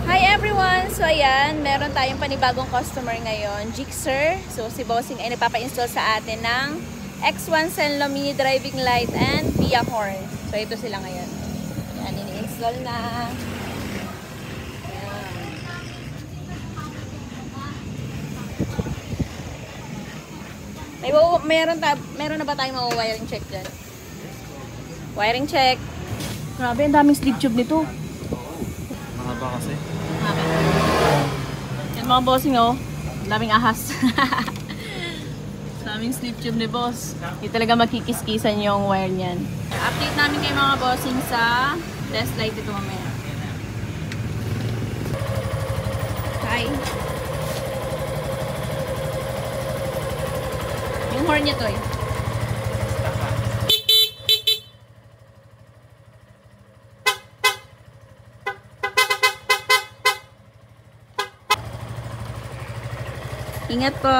Hi everyone! So ayan, meron tayong panibagong customer ngayon, Jixer. So si Bossing ay nagpapa-install sa atin ng X1 Senlo Mini Driving Light and Pia Horn. So ito sila ngayon. Ayan, ini-install na. Ayan. Meron na ba tayong wiring check dyan? Wiring check. Grabe, ang daming sleeve tube nito. Mahaba kasi. Yan mga bossing oh. Daming ahas. Daming sleeve tube ni boss. Hindi talaga magkikiskisan yung wire niyan. Update namin kayo mga bossing sa test light ito mamaya. Hi. Yung horn niya to eh. Ingat po.